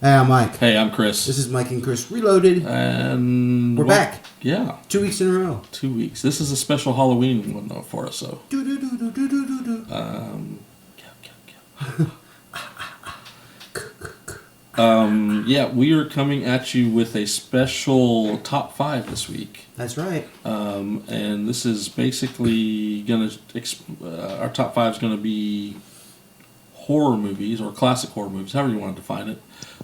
Hey, I'm Mike. Hey, I'm Chris. This is Mike and Chris Reloaded. And We're back. Yeah. 2 weeks in a row. 2 weeks. This is a special Halloween one though for us, so. Yeah, we are coming at you with a special top 5 this week. That's right. And this is basically gonna our top 5 is gonna be horror movies or classic horror movies, however you want to define it,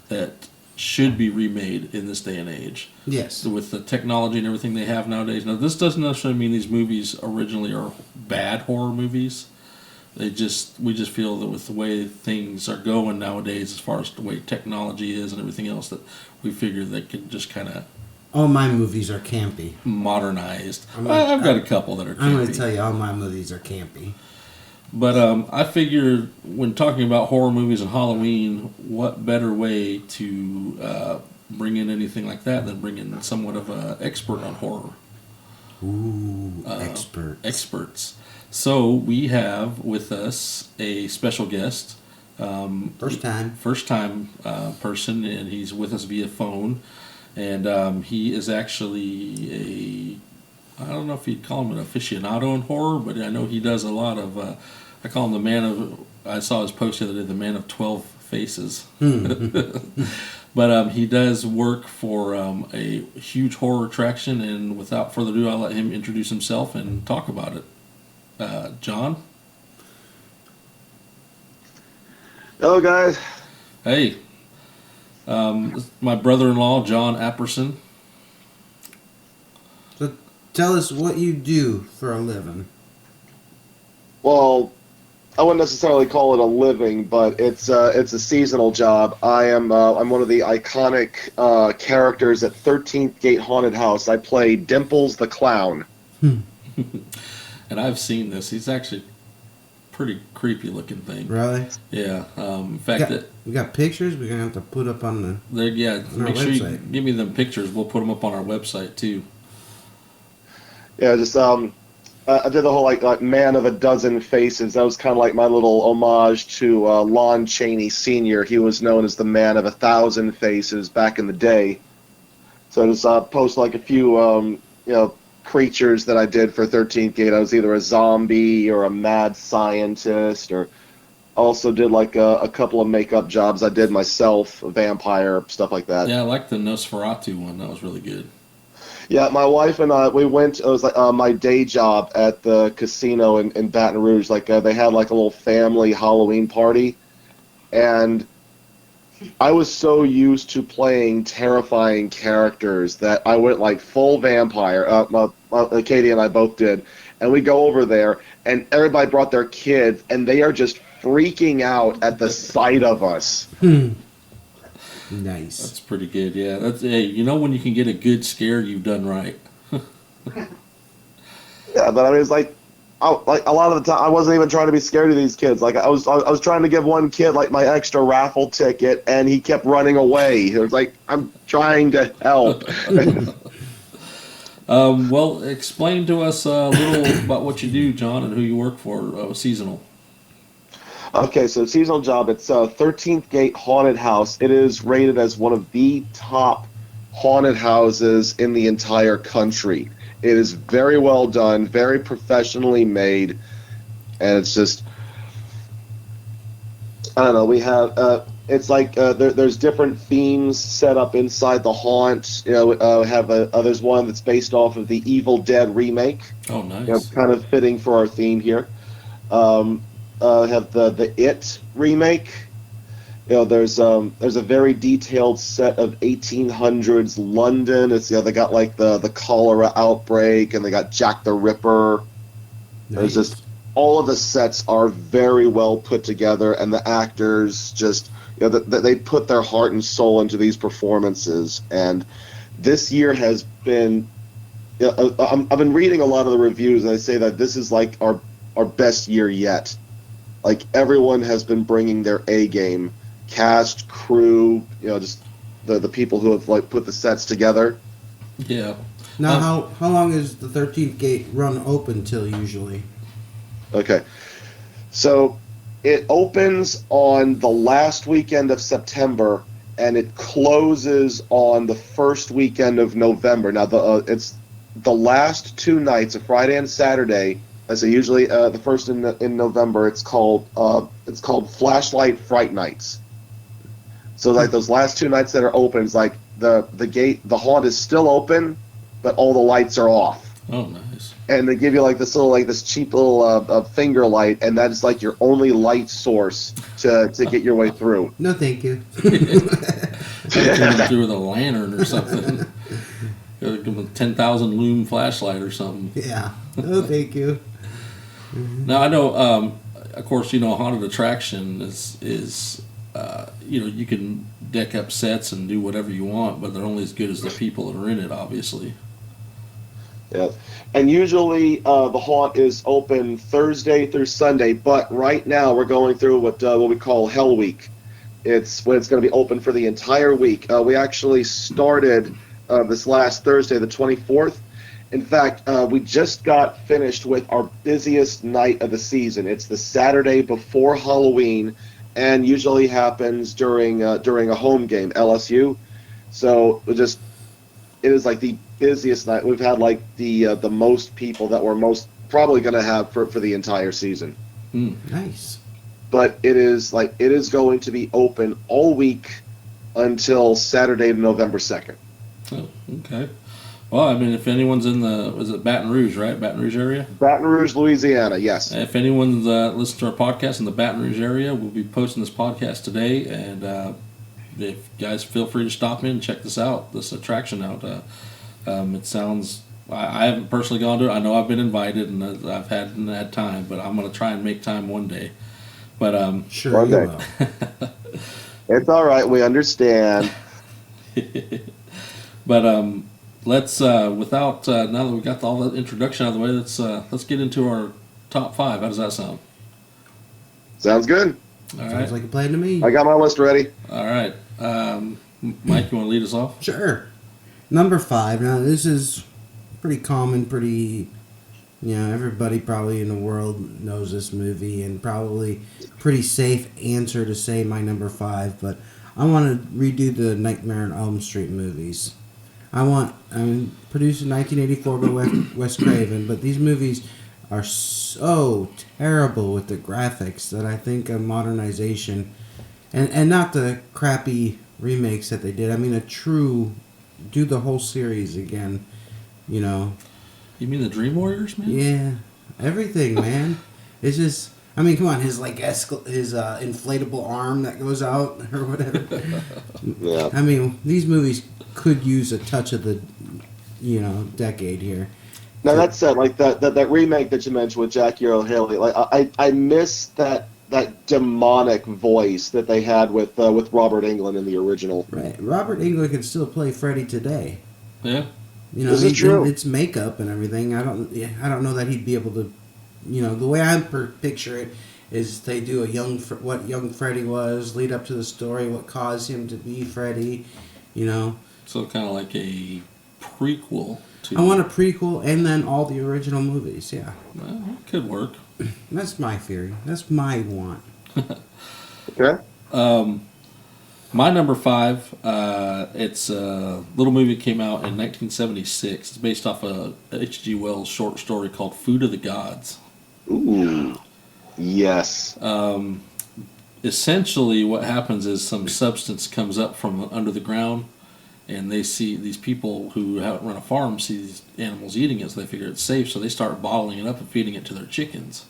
that should be remade in this day and age. Yes. With the technology and everything they have nowadays. Now, this doesn't necessarily mean these movies originally are bad horror movies. We just feel that with the way things are going nowadays, as far as the way technology is and everything else, that we figure they could just kind of all my movies are campy. Modernized. I've got a couple that are campy. I'm going to tell you, all my movies are campy. But I figured when talking about horror movies and Halloween, what better way to bring in anything like that than bring in somewhat of an expert on horror. Ooh, experts. So we have with us a special guest. First time person, and he's with us via phone. And he is actually I don't know if you'd call him an aficionado in horror, but I know he does a lot of, I call him the man of, I saw his post the other day, the man of 12 faces. But he does work for a huge horror attraction, and without further ado, I'll let him introduce himself and talk about it. John? Hello, guys. Hey. My brother-in-law, John Apperson. So tell us what you do for a living. Well, I wouldn't necessarily call it a living, but it's a seasonal job. I'm one of the iconic characters at 13th Gate Haunted House. I play Dimples the Clown. And I've seen this. He's actually pretty creepy looking thing. Really? Yeah. In fact, we got pictures we're gonna have to put up on the. Yeah. Make sure you give me them pictures. We'll put them up on our website too. Yeah, just I did the whole like man of a dozen faces. That was kind of like my little homage to Lon Chaney Sr. He was known as the man of 1,000 faces back in the day. So I just post like a few creatures that I did for 13th Gate. I was either a zombie or a mad scientist, or also did like a couple of makeup jobs I did myself, a vampire, stuff like that. Yeah, I like the Nosferatu one. That was really good. Yeah, my wife and I, we went, it was like my day job at the casino in Baton Rouge. Like they had like a little family Halloween party, and I was so used to playing terrifying characters that I went like full vampire. Katie and I both did. And we go over there, and everybody brought their kids, and they are just freaking out at the sight of us. Nice. That's pretty good, yeah. Hey, when you can get a good scare, you've done right. Yeah, but I mean, it's like a lot of the time, I wasn't even trying to be scared of these kids. Like I was trying to give one kid like my extra raffle ticket, and he kept running away. It was like, I'm trying to help. Well, explain to us a little about what you do, John, and who you work for, seasonal. Okay, so seasonal job. It's 13th Gate Haunted House. It is rated as one of the top haunted houses in the entire country. It is very well done, very professionally made, and it's just, I don't know, we have, it's like there's different themes set up inside the haunt. There's one that's based off of the Evil Dead remake. Oh, nice. Kind of fitting for our theme here. Have the It remake. There's a very detailed set of 1800s London. It's they got like the cholera outbreak, and they got Jack the Ripper. Nice. There's just all of the sets are very well put together, and the actors just they put their heart and soul into these performances. And this year has been. I've been reading a lot of the reviews, and they say that this is like our best year yet. Like, everyone has been bringing their A game. Cast, crew, just the people who have like put the sets together. Yeah. Now, how long is the 13th Gate run open till usually? Okay. So it opens on the last weekend of September, and it closes on the first weekend of November. Now, it's the last 2 nights, a Friday and Saturday. I say usually the first in November. It's called Flashlight Fright Nights. So like those last 2 nights that are open, it's like the haunt is still open, but all the lights are off. Oh, nice. And they give you like this cheap little finger light, and that is like your only light source to get your way through. No, thank you. Turn it through with a lantern or something. Give them a 10,000 lume flashlight or something. Yeah. No, thank you. Now I know, of course, a haunted attraction is you can deck up sets and do whatever you want, but they're only as good as the people that are in it, obviously. Yeah, and usually the haunt is open Thursday through Sunday, but right now we're going through what we call Hell Week. It's when it's going to be open for the entire week. We actually started this last Thursday, the 24th. In fact, we just got finished with our busiest night of the season. It's the Saturday before Halloween, and usually happens during a home game, LSU. So it is like the busiest night. We've had like the most people that we're most probably going to have for the entire season. Nice. But it is going to be open all week until Saturday, November 2nd. Oh, okay. Well, I mean, if anyone's in is it Baton Rouge, right? Baton Rouge area? Baton Rouge, Louisiana, yes. If anyone's listening to our podcast in the Baton Rouge area, we'll be posting this podcast today. And if guys feel free to stop in and check this attraction out. It sounds, I haven't personally gone to it. I know I've been invited and I've had time, but I'm going to try and make time one day. But Sure, One you day. will. It's all right. We understand. But let's without now that we got all that introduction out of the way, let's get into our top 5. How does that sound? Sounds good. All right. Sounds like a plan to me. I got my list ready. All right. Mike, you want to lead us off? Sure. Number 5. Now, this is pretty common, everybody probably in the world knows this movie, and probably pretty safe answer to say my number 5, but I want to redo the Nightmare on Elm Street movies. Produced in 1984 by Wes Craven, but these movies are so terrible with the graphics that I think a modernization, and not the crappy remakes that they did. I mean, do the whole series again, You mean the Dream Warriors, man? Yeah, everything, man. It's just, I mean, come on, his inflatable arm that goes out or whatever. Yeah. I mean, these movies could use a touch of the, decade here. Now that said, like that remake that you mentioned with Jackie Earle Haley, like I miss that demonic voice that they had with Robert Englund in the original. Right, Robert Englund can still play Freddy today. Yeah. This is true. It's makeup and everything. I don't know that he'd be able to, the way I picture it is they do what young Freddy was, lead up to the story, what caused him to be Freddy, So kind of like a prequel to. I want a prequel and then all the original movies. Yeah, Well, it could work. that's my theory. That's my want. Okay. My number 5, it's a little movie that came out in 1976. It's based off a H.G. Wells short story called Food of the Gods. Ooh. Yes. Essentially, what happens is some substance comes up from under the ground, and they see these people who run a farm see these animals eating it, so they figure it's safe, so they start bottling it up and feeding it to their chickens.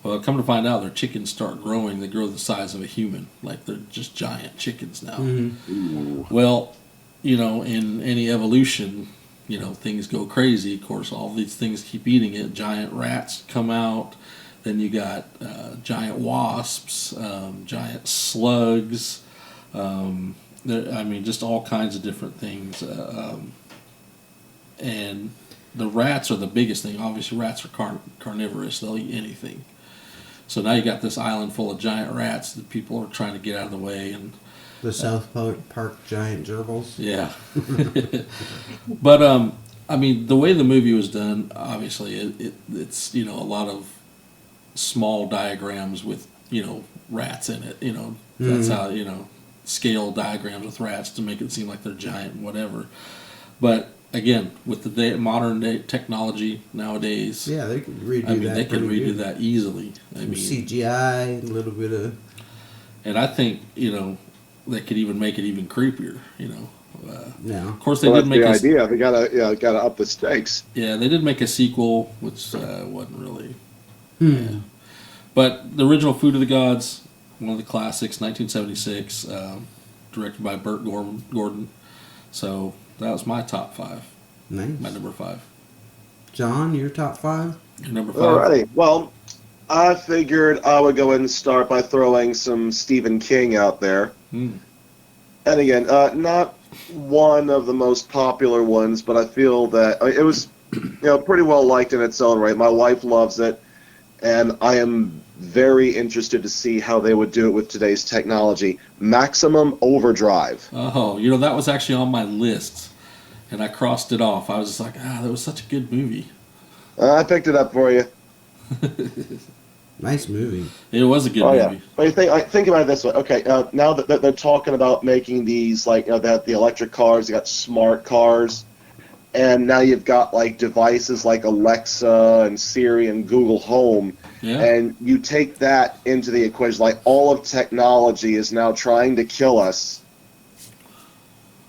Well, come to find out, their chickens start growing. They grow the size of a human. Like, they're just giant chickens now. Mm-hmm. Well, in any evolution, things go crazy. Of course, all these things keep eating it. Giant rats come out. Then you got giant wasps, giant slugs. Just all kinds of different things. And the rats are the biggest thing. Obviously, rats are carnivorous. They'll eat anything. So now you got this island full of giant rats that people are trying to get out of the way. And The South Park giant gerbils. yeah. But, the way the movie was done, obviously, it's, a lot of small diagrams with, rats in it. That's how, scale diagrams with rats to make it seem like they're giant and whatever. But again, with the modern day technology nowadays, Yeah, they could redo I mean, that. they could pretty redo good. that easily. I Some mean, CGI, a little bit of. and I think they could even make it even creepier. No. Of course, they Well, did that's make the idea. They gotta up the stakes. they did make a sequel, which wasn't really. Hmm. But the original Food of the Gods, one of the classics, 1976, directed by Burt Gordon. So that was my top five. Nice. My number five. John, your top five? Your number five. Alrighty. Well, I figured I would go ahead and start by throwing some Stephen King out there. Hmm. And again, not one of the most popular ones, but I feel that it was, pretty well liked in its own right. My wife loves it, and I am very interested to see how they would do it with today's technology. Maximum Overdrive. Oh, that was actually on my list, and I crossed it off. I was just like, that was such a good movie. I picked it up for you. Nice movie. It was a good Oh movie. yeah, but you think about it this way. Okay, now that they're talking about making these that the electric cars, you got smart cars, and now you've got like devices like Alexa and Siri and Google Home, Yeah. and you take that into the equation. Like all of technology is now trying to kill us,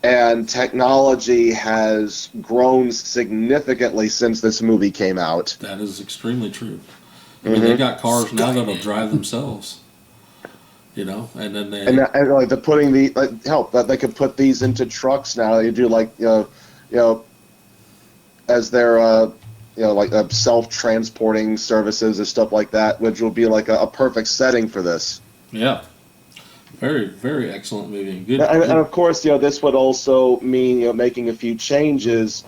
and technology has grown significantly since this movie came out. That is extremely true. I mean, they got cars now that'll drive themselves. And then they. And like they're putting help that they could put these into trucks now. They do as their self-transporting services and stuff like that, which will be like a perfect setting for this. Yeah. Very, very excellent movie. And good. And of course, this would also mean making a few changes,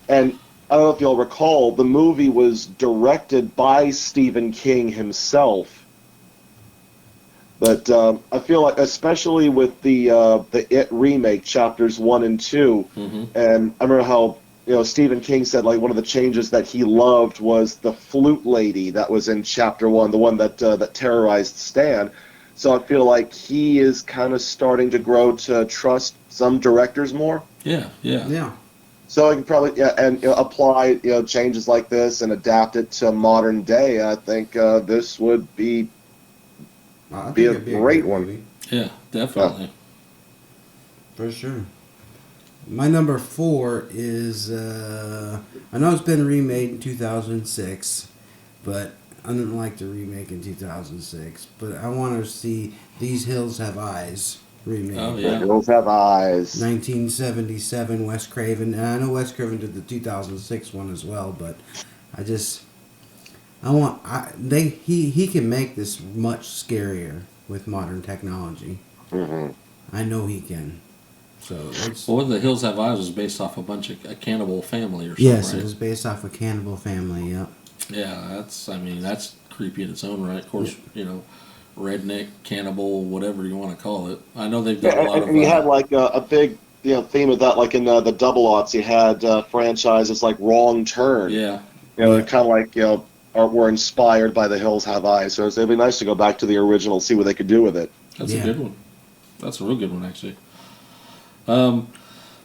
and I don't know if you'll recall, the movie was directed by Stephen King himself. But I feel like, especially with the It remake, chapters 1 and 2, and I remember how Stephen King said like one of the changes that he loved was the flute lady that was in chapter 1, the one that terrorized Stan. So I feel like he is kind of starting to grow to trust some directors more. Yeah. So I can probably apply changes like this and adapt it to modern day. I think this would be I think a it'd great good one. movie, Yeah, definitely. for sure. My number 4 is I know it's been remade in 2006, but I didn't like the remake in 2006. But I want to see These Hills Have Eyes remake. Oh, The yeah. Hills Have Eyes. 1977, Wes Craven. And I know Wes Craven did the 2006 one as well, but he can make this much scarier with modern technology. Mm-hmm. I know he can. So it's Well, The Hills Have Eyes was based off a bunch of a cannibal family or something, yes, right? it was based off a cannibal family. Yep. Yeah, that's creepy in its own right. Of course, redneck, cannibal, whatever you want to call it. I know they've done a lot of. And you had like a big theme of that, like in the Double Aughts, you had franchises like Wrong Turn. Yeah. They're kind of like were inspired by The Hills Have Eyes. So it'd be nice to go back to the original, see what they could do with it. That's Yeah. a good one. That's a real good one, actually.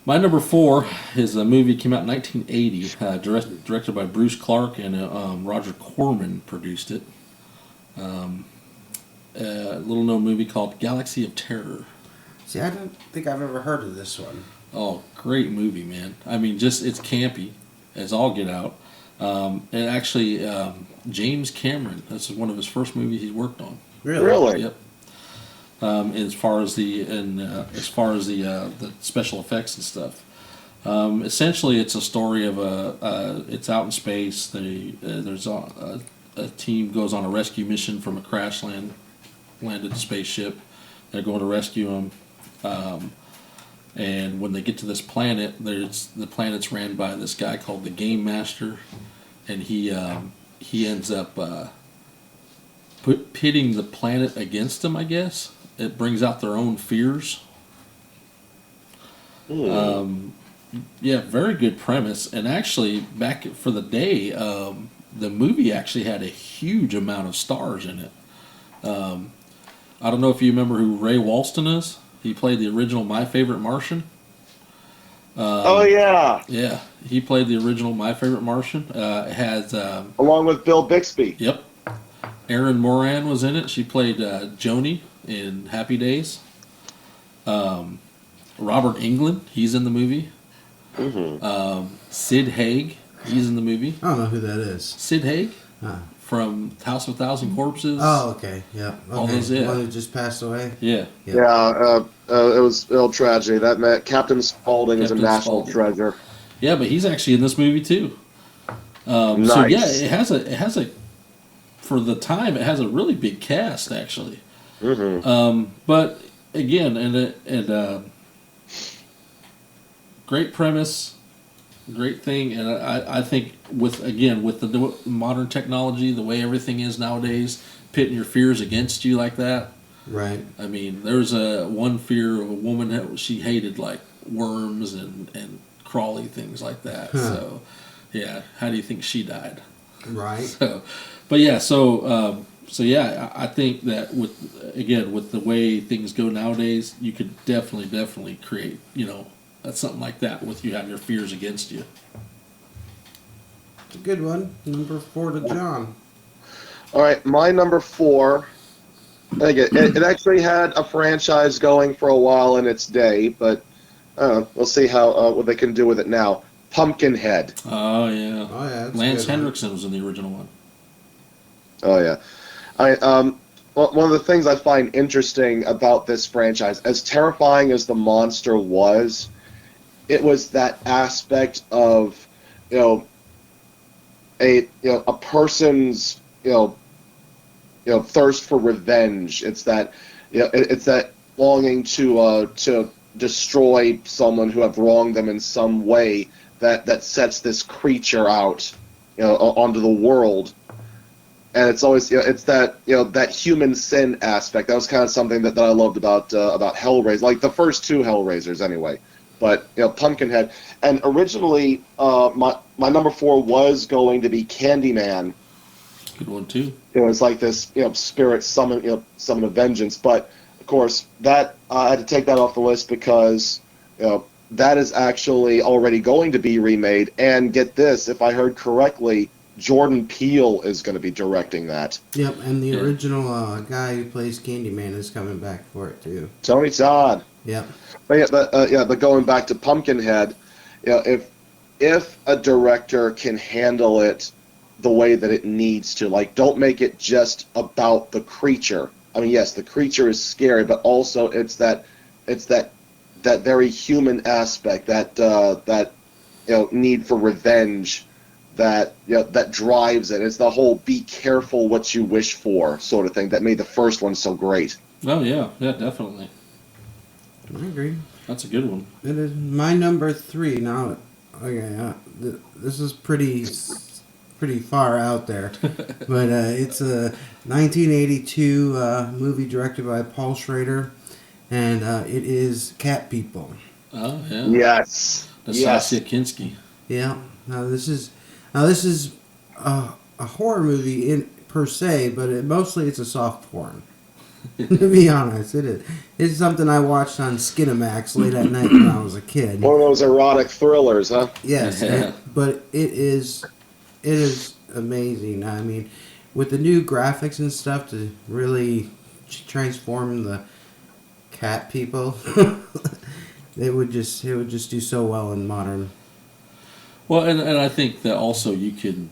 My number 4 is a movie that came out in 1980, directed by Bruce Clark, and Roger Corman produced it. A little-known movie called Galaxy of Terror. See, I don't think I've ever heard of this one. Oh, great movie, man. I mean, it's campy as all get out. And actually, James Cameron, this is one of his first movies he's worked on. Really? Yep. As far as the special effects and stuff. Essentially, it's a story of it's out in space. There's a team goes on a rescue mission from a landed spaceship. They're going to rescue him. And when they get to this planet, the planet's ran by this guy called the Game Master, and he ends up pitting the planet against him, I guess. It brings out their own fears. Yeah, very good premise. And actually, back for the day, the movie actually had a huge amount of stars in it. I don't know if you remember who Ray Walston is. He played the original My Favorite Martian. Oh yeah, Yeah, he played the original My Favorite Martian. It has, along with Bill Bixby. yep, Erin Moran was in it. She played Joni in Happy Days. Robert Englund, he's in the movie. Sid Haig, he's in the movie. I don't know who that is. Sid Haig Huh. from House of Thousand Corpses. Oh, okay. Yeah. Okay. All those, The yeah. one who just passed away. Yeah. Yep. Yeah, it was a real tragedy. That meant Captain Spaulding is a Captain national Spaulding. treasure. Yeah, but he's actually in this movie too. So Nice. yeah, it has a for the time it has a really big cast actually. But again, great premise, great thing, and I think with the modern technology, the way everything is nowadays, pitting your fears against you like that. Right. I mean, there's one fear of a woman that she hated like worms and crawly things like that. Huh. So, yeah, how do you think she died? Right. So, but yeah, so yeah, I think that with the way things go nowadays, you could definitely create something like that with you having your fears against you. It's a good one. Number 4 to John. All right, my number 4. I think it actually had a franchise going for a while in its day, but we'll see how what they can do with it now. Pumpkinhead. Oh yeah, Oh, yeah. That's a Lance good one. Henriksen was in the original one. Oh yeah, one of the things I find interesting about this franchise, as terrifying as the monster was, it was that aspect of a person's thirst for revenge. It's that it's that longing to destroy someone who have wronged them in some way that sets this creature out onto the world. And it's always it's that that human sin aspect. That was kind of something that I loved about Hellraiser, like the first 2 Hellraisers anyway. But Pumpkinhead, and originally my number 4 was going to be Candyman. Good one too. It was like this spirit summon summon of vengeance. But of course that I had to take that off the list because that is actually already going to be remade. And get this, if I heard correctly, Jordan Peele is going to be directing that. Yep, and the Yeah. original guy who plays Candyman is coming back for it too. Tony Todd. Yep. But going back to Pumpkinhead, if a director can handle it the way that it needs to, like, don't make it just about the creature. I mean, yes, the creature is scary, but also it's that very human aspect, that need for revenge, that drives it. It's the whole "be careful what you wish for" sort of thing that made the first one so great. Oh yeah, definitely. I agree. That's a good one. It is my number 3 now. Okay, this is pretty far out there, but it's a 1982 movie directed by Paul Schrader, and it is Cat People. Oh yeah. Yes. Nastasia Kinski. Yeah. Now this is a horror movie per se, but mostly it's a soft porn. To be honest, it is. It's something I watched on Skinamax late at night when I was a kid. One of those erotic thrillers, huh? Yes, Yeah. but it is amazing. I mean, with the new graphics and stuff to really transform the cat people, it would just do so well in modern. Well, and I think that also you can.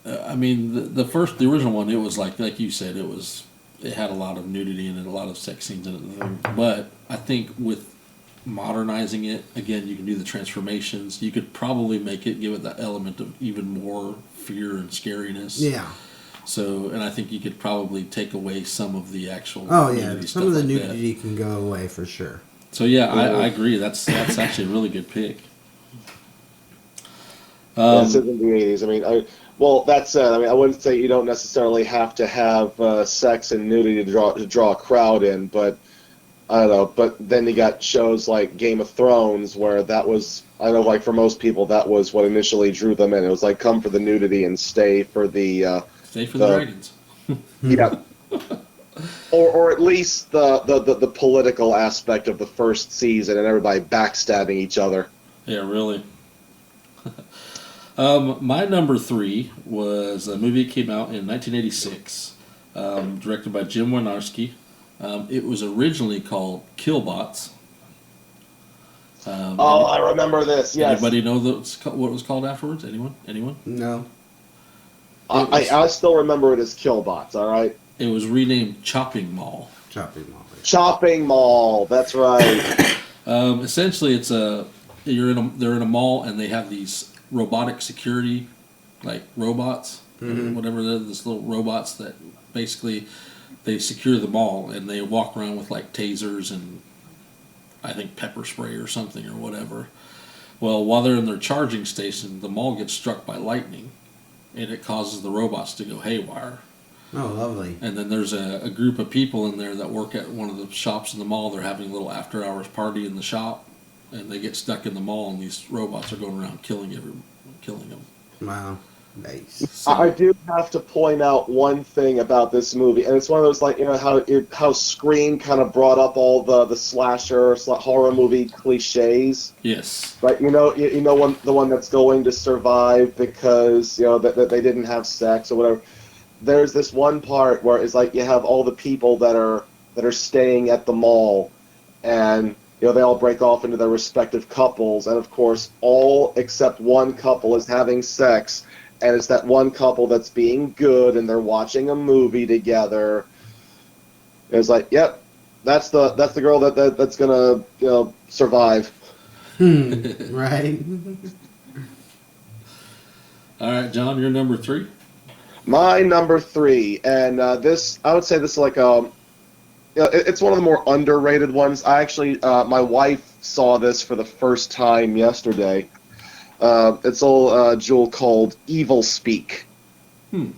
I mean, the original one, it was like you said, it had a lot of nudity in it, a lot of sex scenes in it. But I think with modernizing it, again, you can do the transformations. You could probably give it that element of even more fear and scariness. Yeah. So, and I think you could probably take away some of the actual. Oh yeah, nudity some of the stuff like that. nudity can go away for sure. So yeah, I agree. That's actually a really good pick. This is in the 80s. I mean, well, that said, I mean, I wouldn't say you don't necessarily have to have sex and nudity to draw a crowd in, but I don't know. But then you got shows like Game of Thrones, where that was, I know, like for most people, that was what initially drew them in. It was like, come for the nudity and stay for the Stay for the dragons. yeah. or at least the political aspect of the first season and everybody backstabbing each other. Yeah, really. My number three was a movie that came out in 1986, directed by Jim Wynorski. It was originally called Killbots. Oh, I remember this. Yes, Anybody know what it was called afterwards? Anyone? Anyone? No. I still remember it as Killbots. All right, It was renamed Chopping Mall. Chopping Mall. Chopping Mall. That's right. Essentially, they're in a mall and they have these robotic security, like robots, whatever they're, this little robots that basically they secure the mall and they walk around with like tasers and I think pepper spray or something or whatever. Well, while they're in their charging station, the mall gets struck by lightning, and it causes the robots to go haywire. Oh, lovely. And then there's a group of people in there that work at one of the shops in the mall. They're having a little after hours party in the shop, and they get stuck in the mall, and these robots are going around killing them. Wow. Nice. So, I do have to point out one thing about this movie, and it's one of those, like, how Scream kind of brought up all the slasher horror movie cliches. yes. Right, the one that's going to survive because that they didn't have sex or whatever. There's this one part where it's like you have all the people that are staying at the mall, and they all break off into their respective couples, and of course all except one couple is having sex, and it's that one couple that's being good, and they're watching a movie together. It's like, yep, that's the girl that's gonna survive. Right. All right, John, you're number three. My number three, and this, I would say this is like it's one of the more underrated ones. I actually, my wife saw this for the first time yesterday. It's a jewel called Evil Speak. It's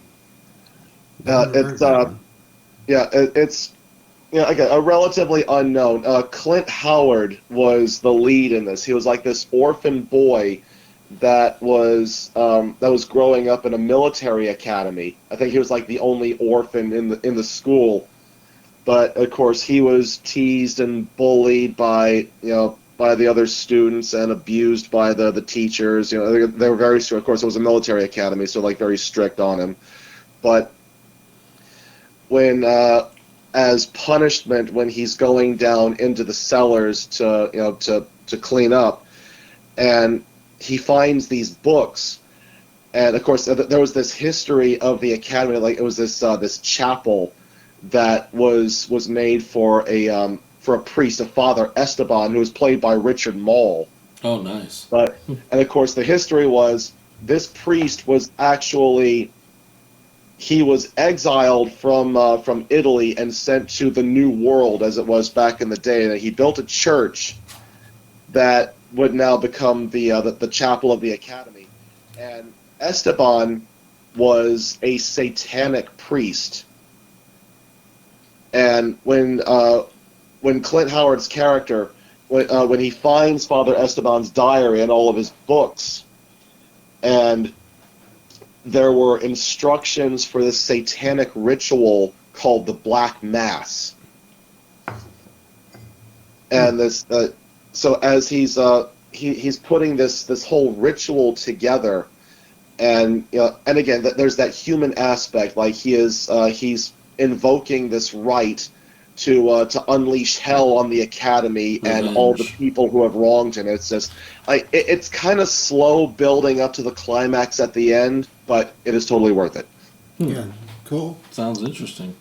again, a relatively unknown. Clint Howard was the lead in this. He was like this orphan boy that was growing up in a military academy. I think he was like the only orphan in the school. But of course, he was teased and bullied by the other students and abused by the teachers. They were very strict. Of course, it was a military academy, so like very strict on him. But when as punishment, when he's going down into the cellars to clean up, and he finds these books, and of course there was this history of the academy. Like, it was this chapel that was made for a priest, a Father Esteban, who was played by Richard Mall. Oh, nice. And of course, the history was this priest was actually, he was exiled from Italy and sent to the New World, as it was back in the day, and he built a church that would now become the chapel of the academy. And Esteban was a satanic priest. And when Clint Howard's character, when he finds Father Esteban's diary and all of his books, and there were instructions for this satanic ritual called the Black Mass, and this, so as he's putting this whole ritual together, and and again, there's that human aspect, like he's invoking this rite to unleash hell on the academy and all the people who have wronged him. It's just it's kind of slow building up to the climax at the end, but it is totally worth it. Yeah, cool. Sounds interesting.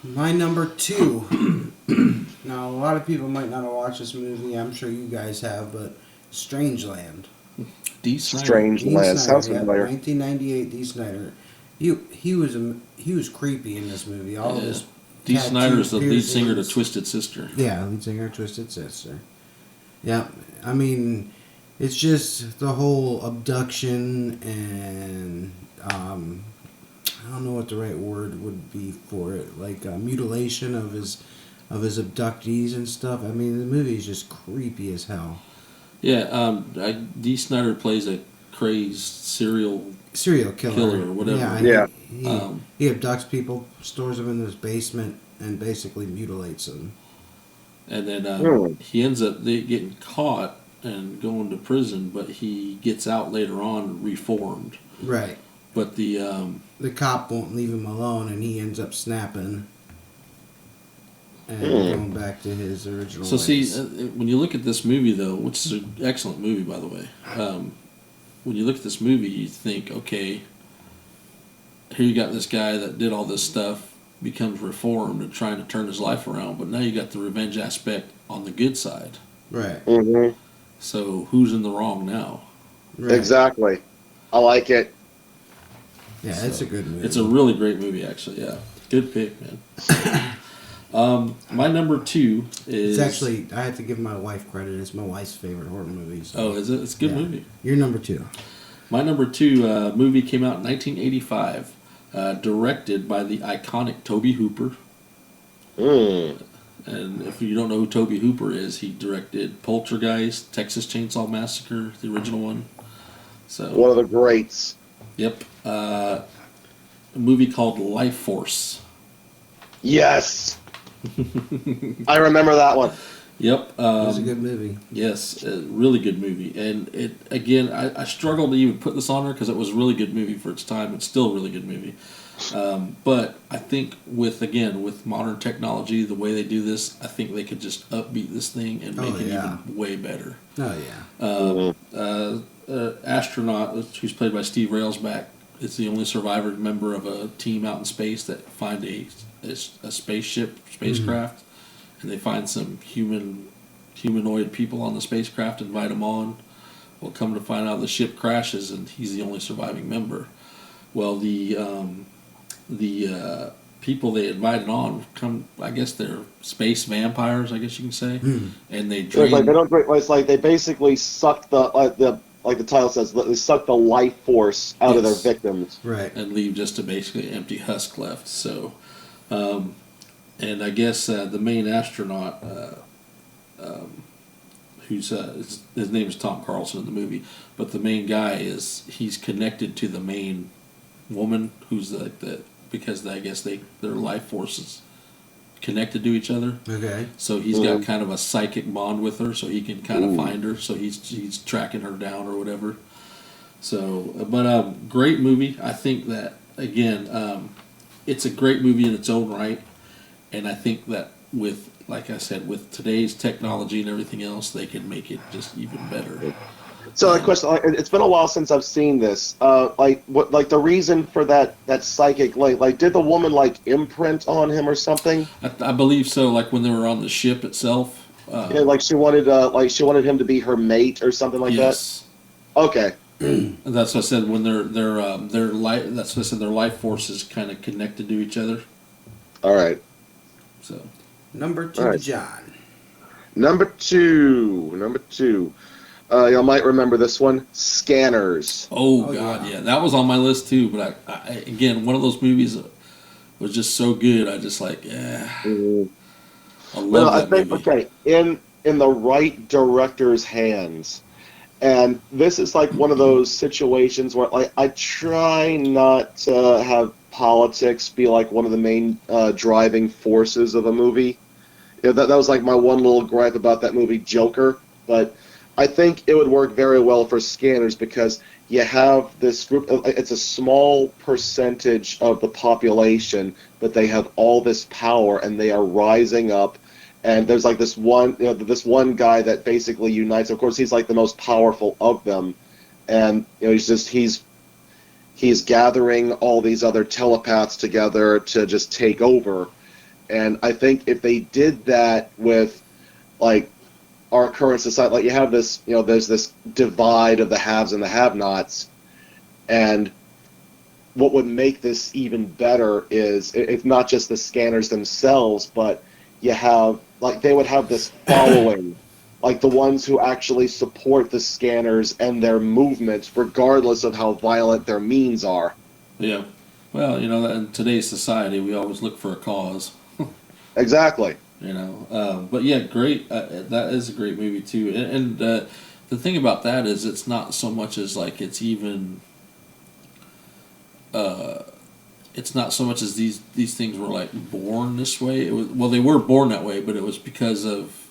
My number two. Now, a lot of people might not have watched this movie. I'm sure you guys have, but Strangeland. D. Snyder. Strangeland sounds familiar. 1998, D. Snyder. He was creepy in this movie. All of his D. Snyder is the lead piercings. singer to Twisted Sister. Yeah, lead singer, Twisted Sister. Yeah, I mean, it's just the whole abduction and I don't know what the right word would be for it, like mutilation of his abductees and stuff. I mean, the movie is just creepy as hell. Yeah, D. Snyder plays a crazed serial Killer or whatever. Yeah. Yeah. He abducts people, stores them in his basement, and basically mutilates him. And then Hmm. he ends up getting caught and going to prison, but he gets out later on reformed. Right. But The cop won't leave him alone, and he ends up snapping and Hmm. going back to his original so see, ways. when you look at this movie though, which is an excellent movie by the way, when you look at this movie, you think, okay, here you got this guy that did all this stuff, becomes reformed and trying to turn his life around, but now you got the revenge aspect on the good side. Right. Hmm. So who's in the wrong now? Right. Exactly. I like it. Yeah, it's a good movie. It's a really great movie, actually. Yeah, good pick, man. My number 2 is It's actually, I have to give my wife credit. It's my wife's favorite horror movie. So. Oh, is it? It's a good Yeah. movie. You're number 2. My number 2 movie came out in 1985, directed by the iconic Tobe Hooper. Mm. And if you don't know who Tobe Hooper is, he directed Poltergeist, Texas Chainsaw Massacre, the original one. So, One of the greats. yep. A movie called Life Force. Yes. I remember that one. Yep. It was a good movie. Yes, a really good movie. And it again, I struggled to even put this on there because it was a really good movie for its time. It's still a really good movie. But I think with modern technology, the way they do this, I think they could just upbeat this thing and make it even way better. Oh, yeah. Astronaut, who's played by Steve Railsback, is the only survivor member of a team out in space that find a spacecraft, and they find some humanoid people on the spacecraft, invite them on. Well, come to find out the ship crashes, and he's the only surviving member. Well, the people they invited on I guess they're space vampires, I guess you can say, and they drain. It's like they don't. It's like they basically suck like the title says, they suck the life force out of their Yes. victims. Right. And leave just a basically empty husk left. So, and I guess the main astronaut, who's his name is Tom Carlson in the movie, but the main guy he's connected to the main woman who's because I guess their life forces connected to each other. Okay. So he's got kind of a psychic bond with her, so he can kind of find her. So he's tracking her down or whatever. So, but great movie. I think that again, it's a great movie in its own right, and I think that like I said, with today's technology and everything else, they can make it just even better. So, a question: it's been a while since I've seen this. Like the reason for that psychic like did the woman imprint on him or something? I believe so. Like when they were on the ship itself. Yeah, like she wanted him to be her mate or something like Yes. that. Okay. That's what I said. When their life. That's what I said. Their life forces kind of connected to each other. All right. So. Number 2, Right. John. Number two. Y'all might remember this one. Scanners. Oh, Oh, God, yeah. yeah, that was on my list too. But I again, one of those movies that was just so good. I just Mhm. I love Well, I that think movie. okay, in the right director's hands, and this is like one of those situations where I try not to have politics be like one of the main driving forces of a movie. Yeah, that was like my one little gripe about that movie Joker, but I think it would work very well for Scanners because you have this group. It's a small percentage of the population, but they have all this power and they are rising up. And there's like this one guy that basically unites. Of course, he's like the most powerful of them, and he's gathering all these other telepaths together to just take over. And I think if they did that with like our current society, like you have this, there's this divide of the haves and the have-nots, and what would make this even better is it's not just the scanners themselves, but you have they would have this following, like the ones who actually support the scanners and their movements, regardless of how violent their means are. Yeah. Well, in today's society, we always look for a cause. Exactly. But yeah, great. That is a great movie too. And the thing about that is, it's not so much as like it's even. it's not so much as these things were like born this way. It was, well, they were born that way, but it was because of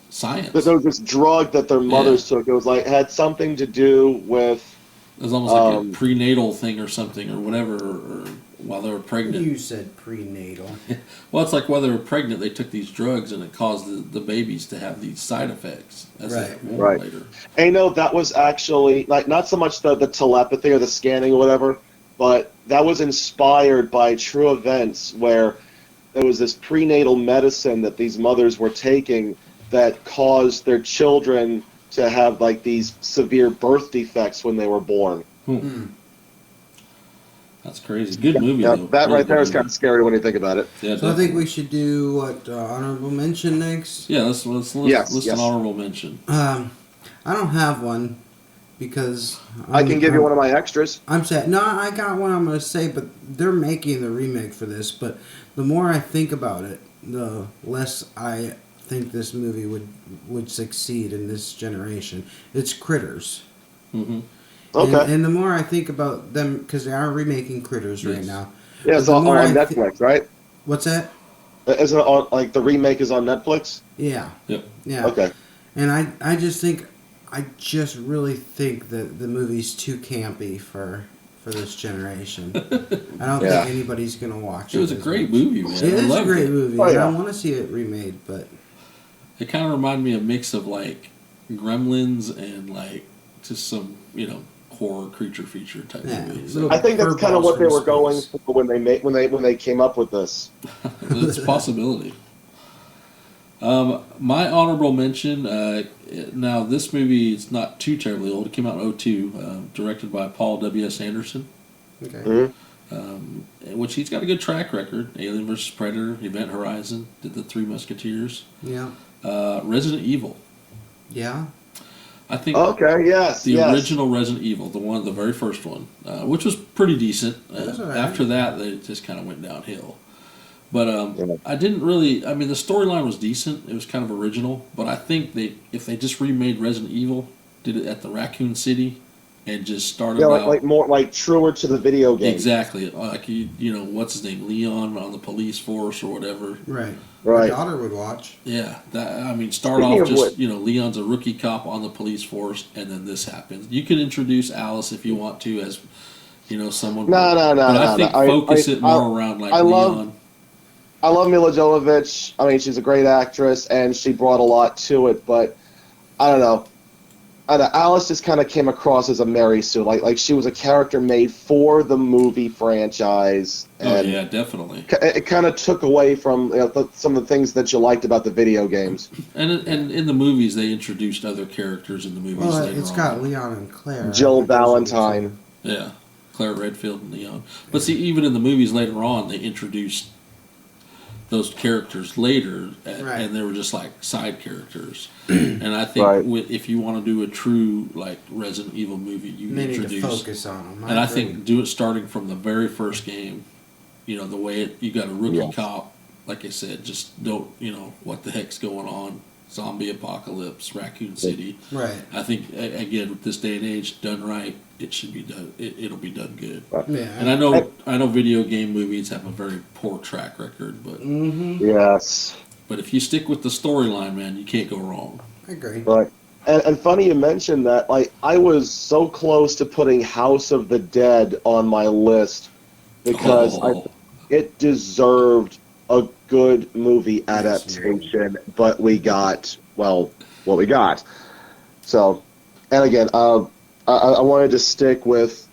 science. But there was this drug that their mothers took. It was like had something to do with. It was almost like a prenatal thing or something or whatever, or while they were pregnant. You said prenatal. Well, it's like while they were pregnant, they took these drugs and it caused the babies to have these side effects as they were born later. And you know, that was actually, like, not so much the telepathy or the scanning or whatever, but that was inspired by true events where there was this prenatal medicine that these mothers were taking that caused their children to have like these severe birth defects when they were born. That's crazy. Good movie, Yeah, though. that Really right there good is kind of scary when you think about it. Yeah, So I think we should do what honorable mention next. Yeah, let's list an honorable mention. I don't have one because I can give you one of my extras. I'm sad. No, I got one I'm going to say, but they're making the remake for this. But the more I think about it, the less I think this movie would succeed in this generation. It's Critters. Mm-hmm. Okay. And the more I think about them, because they are remaking Critters right now. Yeah, it's on Netflix, right? What's that? Isn't it on, like, the remake is on Netflix? Yeah. Yep. Yeah. Okay. And I just really think that the movie's too campy for this generation. I don't think anybody's gonna watch it. It was a great movie, man. It is a great movie. Oh, yeah. I want to see it remade, but it kind of reminded me of a mix of like Gremlins and like just some horror creature feature type movies. I think that's kind of what they were going for when they came up with this. It's a possibility. My honorable mention. Now this movie is not too terribly old. It came out in 2002, directed by Paul W.S. Anderson. Okay. Mm-hmm. Which he's got a good track record. Alien vs. Predator, Event Horizon, did the Three Musketeers. Yeah. Resident Evil. Yeah. I think. Okay. Yes. The original Resident Evil, the very first one, which was pretty decent. Right. After that, they just kind of went downhill. But I didn't really. I mean, the storyline was decent. It was kind of original. But I think if they just remade Resident Evil, did it at the Raccoon City, and just started out like more like truer to the video game. Exactly. Like what's his name, Leon on the police force or whatever. Right. Right. My daughter would watch. Yeah. Start off just Leon's a rookie cop on the police force, and then this happens. You can introduce Alice if you want to as someone. No. But I think focus it more around like Leon. I love Mila Jovovich. I mean, she's a great actress, and she brought a lot to it. But I don't know. Alice just kind of came across as a Mary Sue, like she was a character made for the movie franchise. And yeah, definitely. It kind of took away from some of the things that you liked about the video games. And in the movies, they introduced other characters in the movies. Well, later it's on. got Leon and Claire. Jill Valentine. Yeah, Claire Redfield and Leon. But see, even in the movies later on, they introduced those characters later, and they were just like side characters. And I think if you want to do a true like Resident Evil movie, you need introduce to focus on them. And I think do it starting from the very first game. The way you got a rookie cop, like I said, just don't what the heck's going on. Zombie apocalypse, Raccoon City. Right. I think again with this day and age, done right, it should be done. It'll be done good. Yeah. And I know video game movies have a very poor track record, but Yes. But if you stick with the storyline, man, you can't go wrong. I agree. Right. And funny you mentioned that. Like, I was so close to putting House of the Dead on my list because it deserved a good movie adaptation, but we got what we got. So, and again, I wanted to stick with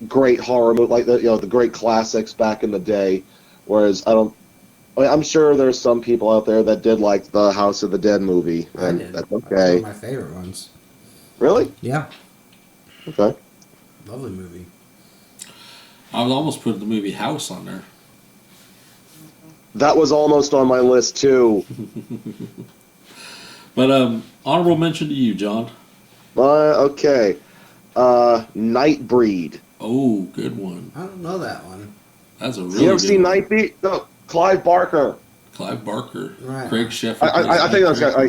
great horror movie like the great classics back in the day. Whereas I'm sure there's some people out there that did like the House of the Dead movie, and that's okay. That's one of my favorite ones. Really? Yeah. Okay. Lovely movie. I would almost put the movie House on there. That was almost on my list too. But honorable mention to you, John. Okay. Nightbreed. Oh, good one. I don't know that one. You That's a really ever good seen one. Nightbreed? No, Clive Barker. Clive Barker. Right. Craig Sheffer. I think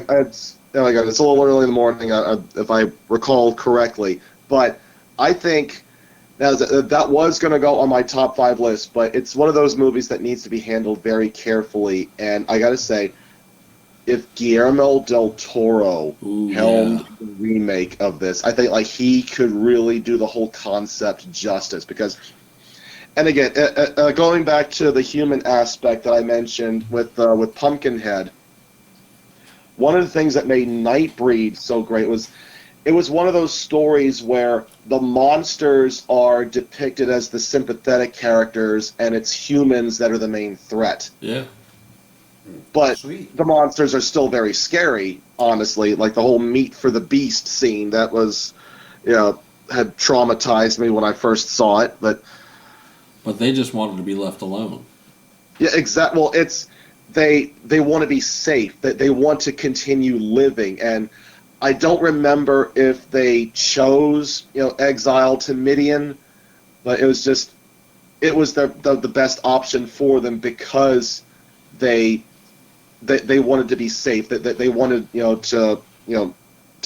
that's oh my God, it's a little early in the morning if I recall correctly, but I think That was going to go on my top 5 list, but it's one of those movies that needs to be handled very carefully. And I got to say, if Guillermo del Toro Ooh, helmed yeah. the remake of this, I think like he could really do the whole concept justice. Because, and again, going back to the human aspect that I mentioned with Pumpkinhead, one of the things that made Nightbreed so great was it was one of those stories where the monsters are depicted as the sympathetic characters and it's humans that are the main threat. Yeah. But Sweet. the monsters are still very scary, honestly. Like the whole meat for the beast scene that was, had traumatized me when I first saw it. But they just wanted to be left alone. Yeah, exactly. Well, it's they want to be safe. That they want to continue living, and I don't remember if they chose, exile to Midian, but it was the best option for them because they they wanted to be safe. That they wanted to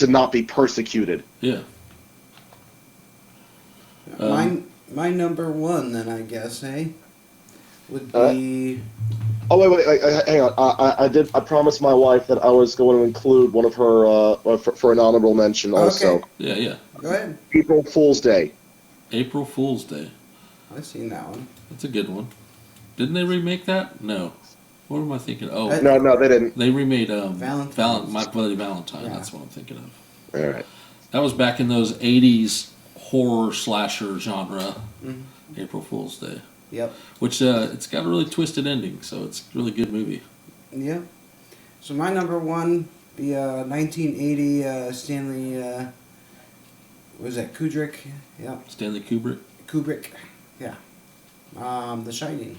not be persecuted. Yeah. My number one, then I guess, would Uh, be. oh wait, hang on. I promised my wife that I was going to include one of her for an honorable mention Okay, also. Yeah, yeah. go ahead. April Fool's Day. April Fool's Day. I've seen that one. That's a good one. Didn't they remake that? No. What am I thinking? Oh, I- No, they didn't. they remade Valentine's. My Bloody Valentine. Yeah. That's what I'm thinking of. All right. That was back in those '80s horror slasher genre. Mhm. April Fool's Day, Yep. which it's got a really twisted ending, so it's a really good movie. Yeah. So my number one be 1980 Stanley. Was that Kubrick? Yep. Stanley Kubrick. Kubrick. Yeah. The Shining.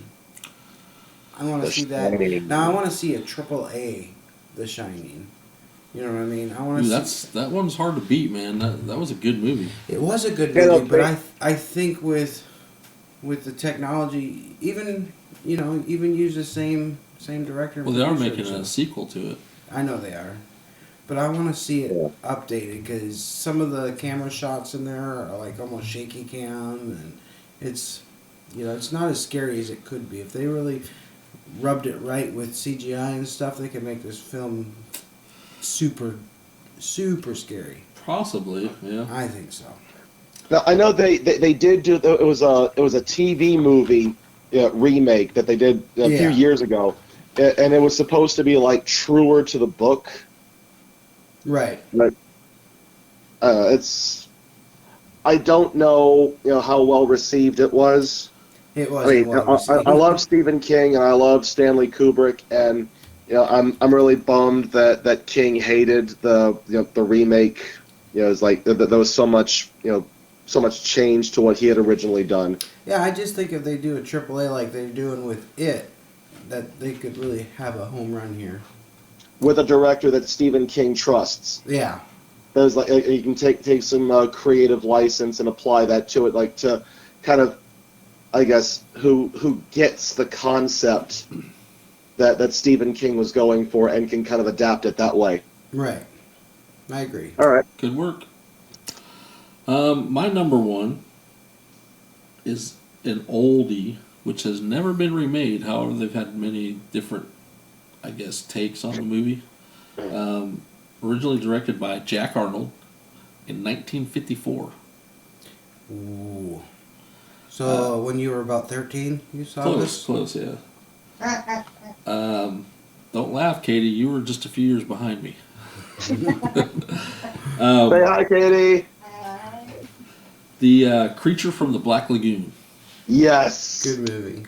I want to The see that. Shining. Now I want to see a triple A, The Shining. You know what I mean? I want Ooh, to see. that one's hard to beat, man. That was a good movie. It was a good Yeah, no, movie, but I think with the technology, even even use the same director. and Well, they are producer, making a so- sequel to it. I know they are, but I want to see it Yeah. updated because some of the camera shots in there are like almost shaky cam, and it's it's not as scary as it could be. If they really rubbed it right with CGI and stuff, they could make this film super scary. Possibly, yeah. I think so. Now I know they did do it was a TV movie remake that they did a few Yeah. years ago, and it was supposed to be like truer to the book. Right. But it's I don't know how well received it was. It I wasn't mean, well I received. love Stephen King and I love Stanley Kubrick, and I'm really bummed that King hated the remake. It's like there was so much so much change to what he had originally done. Yeah, I just think if they do a triple A like they're doing with it, that they could really have a home run here. With a director that Stephen King trusts. Yeah. There's like you can take some creative license and apply that to it, like to kind of, I guess, who gets the concept that Stephen King was going for and can kind of adapt it that way. Right. I agree. All right. Good work. My number one is an oldie, which has never been remade. However, they've had many different, I guess, takes on the movie. Originally directed by Jack Arnold in 1954. Ooh. So when you were about 13, you saw this? Close, yeah. Don't laugh, Katie. You were just a few years behind me. Say hi, Katie. The Creature from the Black Lagoon Yes. Good movie.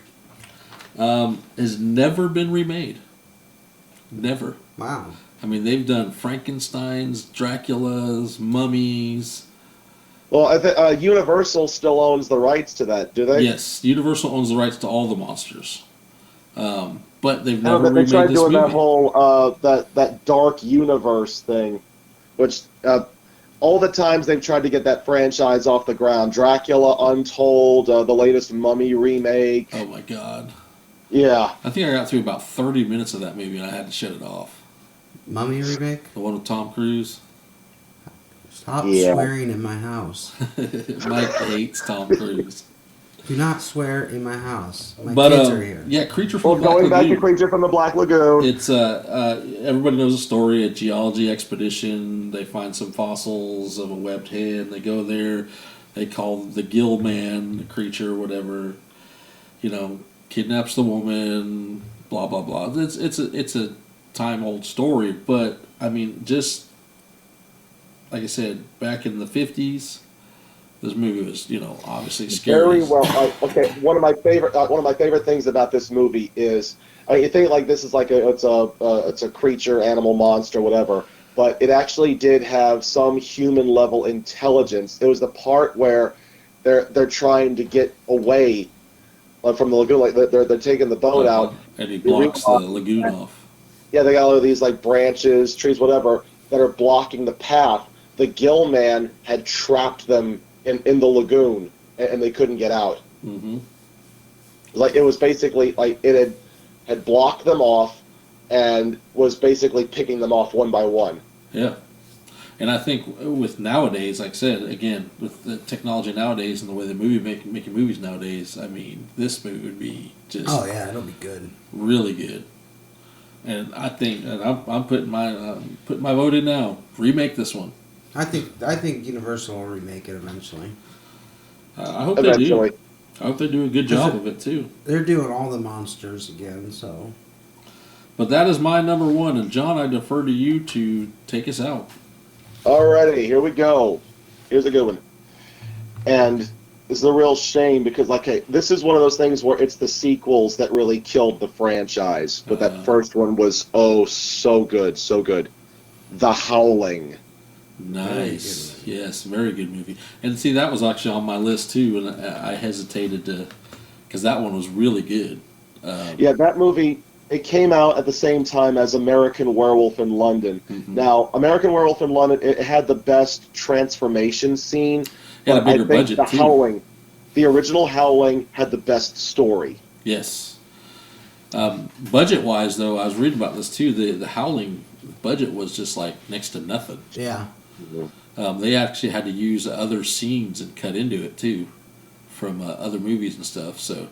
has never been remade. Never. Wow. I mean, they've done Frankenstein's, Dracula's, mummies. Well, I think Universal still owns the rights to that, do they? Yes, Universal owns the rights to all the monsters. But they've I know never that they remade tried this doing movie. that whole that dark universe thing, which all the times they've tried to get that franchise off the ground. Dracula Untold, the latest Mummy remake. Oh my god. Yeah. I think I got through about 30 minutes of that movie and I had to shut it off. Mummy remake? The one with Tom Cruise. Stop Yeah. swearing in my house. Mike hates Tom Cruise. Do not swear in my house. My But kids are here. yeah, Creature from Well, the Black going back to Lagoon. Creature from the Black Lagoon. It's everybody knows the story. A geology expedition. They find some fossils of a webbed head. They go there. They call the Gill Man, the creature, whatever. Kidnaps the woman. Blah blah blah. It's a time old story. But I mean, just like I said, back in the 50s, this movie was obviously scary. Very well. Okay, one of my favorite things about this movie is, you think like this is like it's a creature, animal, monster, whatever, but it actually did have some human level intelligence. There was the part where they're trying to get away from the lagoon, like they're taking the boat out, and he blocks the lagoon off. Yeah, they got all of these like branches, trees, whatever, that are blocking the path. The Gill Man had trapped them in the lagoon, and they couldn't get out. Mm-hmm. Like it was basically like it had blocked them off, and was basically picking them off one by one. Yeah, and I think with nowadays, like I said again, with the technology nowadays and the way the making movies nowadays, I mean, this movie would be just It'll be good, really good. And I think, and I'm putting my vote in now. Remake this one. I think Universal will remake it eventually. I hope Eventually. they do. I hope they do a good job of it too. They're doing all the monsters again, so. But that is my number one, and John, I defer to you to take us out. Alrighty, here we go. Here's a good one. And this is a real shame because, this is one of those things where it's the sequels that really killed the franchise. But that first one was, so good, so good. The Howling. Nice. Yes, very good movie. And see, that was actually on my list too, and I hesitated to, because that one was really good. Yeah, that movie, it came out at the same time as American Werewolf in London. Mm-hmm. Now, American Werewolf in London, it had the best transformation scene. Had a but bigger I think budget, the too. Howling, the original Howling, had the best story. Yes. Budget-wise, though, I was reading about this too. The Howling budget was just like next to nothing. Yeah. They actually had to use other scenes and cut into it too, from other movies and stuff. So,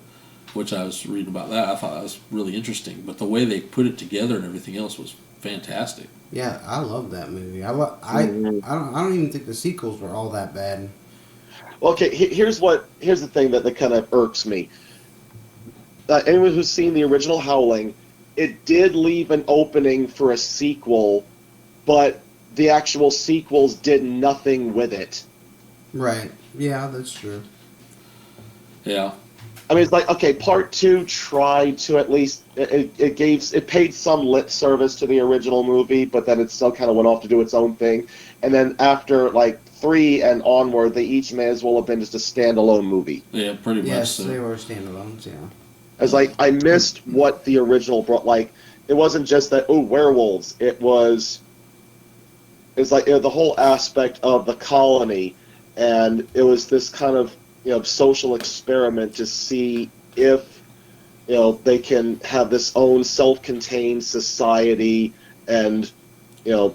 which I was reading about that, I thought that was really interesting. But the way they put it together and everything else was fantastic. Yeah, I love that movie. I don't even think the sequels were all that bad. Okay, here's the thing that kind of irks me. Anyone who's seen the original Howling, it did leave an opening for a sequel, but the actual sequels did nothing with it. Right. Yeah, that's true. Yeah. I mean, it's like, okay, part 2 tried to at least it paid some lip service to the original movie, but then it still kind of went off to do its own thing. And then after 3 and onward, they each may as well have been just a standalone movie. Yeah, pretty much. Yes, So. they were standalones. Yeah. It's like I missed what the original brought. Like, it wasn't just that werewolves. It's like the whole aspect of the colony, and it was this kind of social experiment to see if they can have this own self-contained society, and And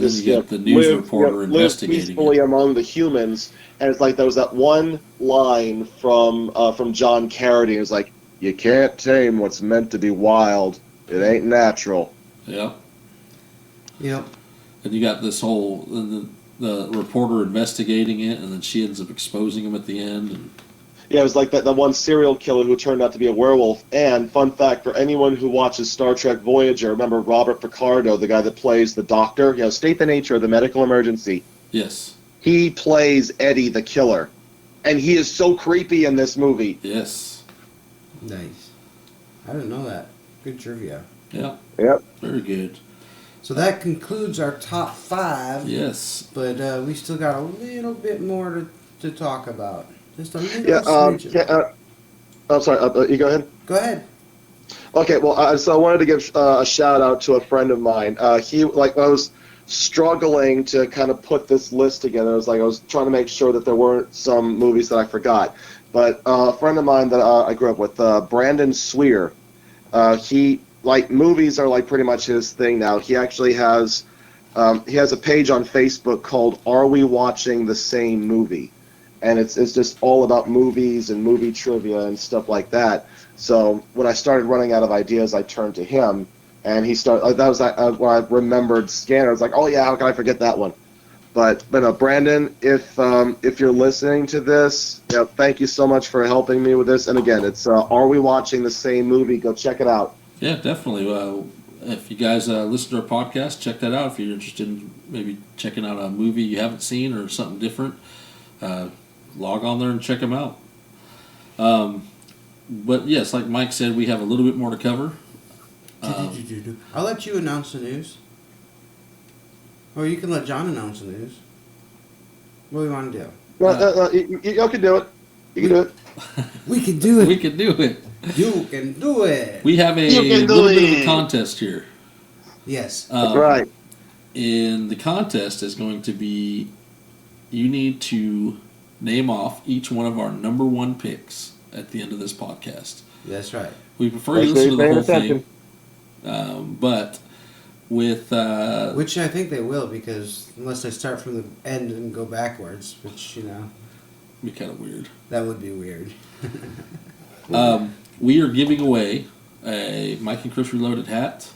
then you get the news reporter live investigating peacefully it. among the humans. And it's like there was that one line from John Carradine. It's like, you can't tame what's meant to be wild. It ain't natural. Yeah. Yep. And you got this whole the reporter investigating it, and then she ends up exposing him at the end. And Yeah, it was like that the one serial killer who turned out to be a werewolf. And fun fact for anyone who watches Star Trek Voyager, remember Robert Picardo, the guy that plays the doctor? State the nature of the medical emergency. yes, He plays Eddie the killer, and he is so creepy in this movie. yes, Nice. I didn't know that. Good trivia. yeah, Yep. very good. So that concludes our top 5. Yes, But we still got a little bit more to talk about. Just a little Yeah. smidgen. I'm sorry. You go ahead. Go ahead. Okay. Well, so I wanted to give a shout out to a friend of mine. He I was struggling to kind of put this list together. I was trying to make sure that there weren't some movies that I forgot. But a friend of mine that I grew up with, Brandon Swear, he movies are pretty much his thing now. He actually has He has a page on Facebook called "Are We Watching the Same Movie?" And it's just all about movies and movie trivia and stuff like that. So when I started running out of ideas, I turned to him, and he started. That was when I remembered Scanner. I was like, "Oh yeah, how can I forget that one?" But Brandon, if you're listening to this, thank you so much for helping me with this. And again, it's "Are We Watching the Same Movie?" Go check it out. Yeah, definitely. If you guys listen to our podcast, check that out. If you're interested in maybe checking out a movie you haven't seen or something different, log on there and check them out. But yes, like Mike said, we have a little bit more to cover. I'll let you announce the news. Or you can let John announce the news. What do you want to do? You can do it. You can do it. We can do it. We can do it. You can do it. We have a little bit of a contest here. Yes. That's right. And the contest is going to be, you need to name off each one of our number one picks at the end of this podcast. That's right. We prefer you listen to the whole thing. But with... which I think they will, because unless they start from the end and go backwards, which, be kind of weird. That would be weird. We are giving away a Mike and Chris Reloaded hat,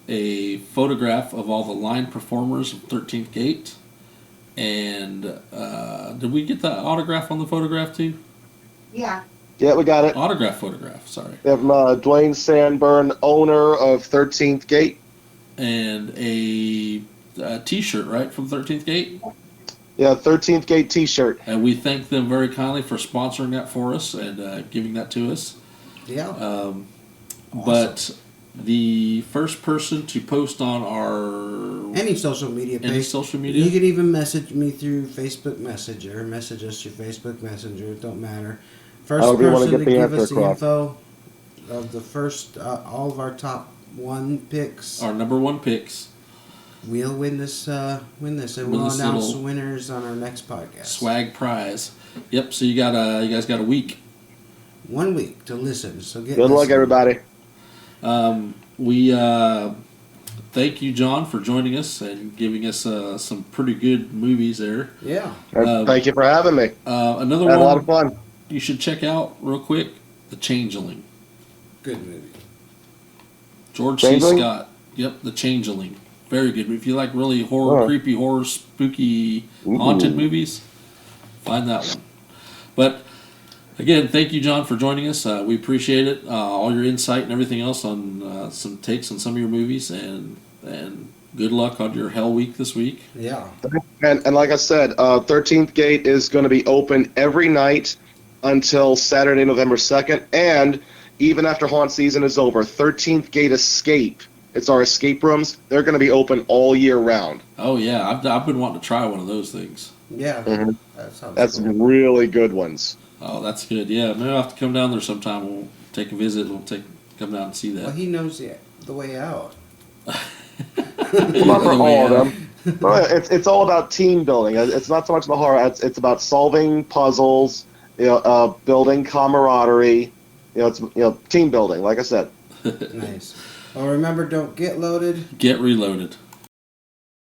a photograph of all the line performers of 13th Gate, and did we get the autograph on the photograph too? Yeah. Yeah, we got it. Autograph photograph, sorry. We have Dwayne Sandburn, owner of 13th Gate. And a T-shirt, right, from 13th Gate? Yeah, 13th Gate T-shirt. And we thank them very kindly for sponsoring that for us and giving that to us. Yeah. Awesome. But the first person to post on our... Any social media page. Any social media? You can even message me through Facebook Messenger. Message us through Facebook Messenger. It don't matter. First person to give us the info of the first, all of our top one picks. Our number one picks. We'll win this, and we'll announce winners on our next podcast. Swag prize. Yep. So you guys got a week. 1 week to listen. So get good luck, everybody. We thank you, John, for joining us and giving us some pretty good movies there. Yeah. Thank you for having me. Another Had one. a lot of fun. You should check out real quick. The Changeling. Good movie. George Changeling? C. Scott. Yep, The Changeling. Very good. If you like really horror, creepy horror, spooky, haunted movies, find that one. But again, thank you, John, for joining us. We appreciate it. All your insight and everything else on some takes on some of your movies, and good luck on your Hell Week this week. Yeah. And like I said, 13th Gate is going to be open every night until Saturday, November 2nd, and even after haunt season is over, 13th Gate Escape. It's our escape rooms. They're going to be open all year round. Oh yeah, I've been wanting to try one of those things. Yeah. Mm-hmm. That's cool. really good ones. Oh, that's good. Yeah, maybe I'll have to come down there sometime. We'll take a visit. Come down and see that. Well, he knows the way out. Not for all of them. It's all about team building. It's not so much the horror. It's about solving puzzles, building camaraderie. It's team building. Like I said. Nice. Well, remember, don't get loaded. Get reloaded.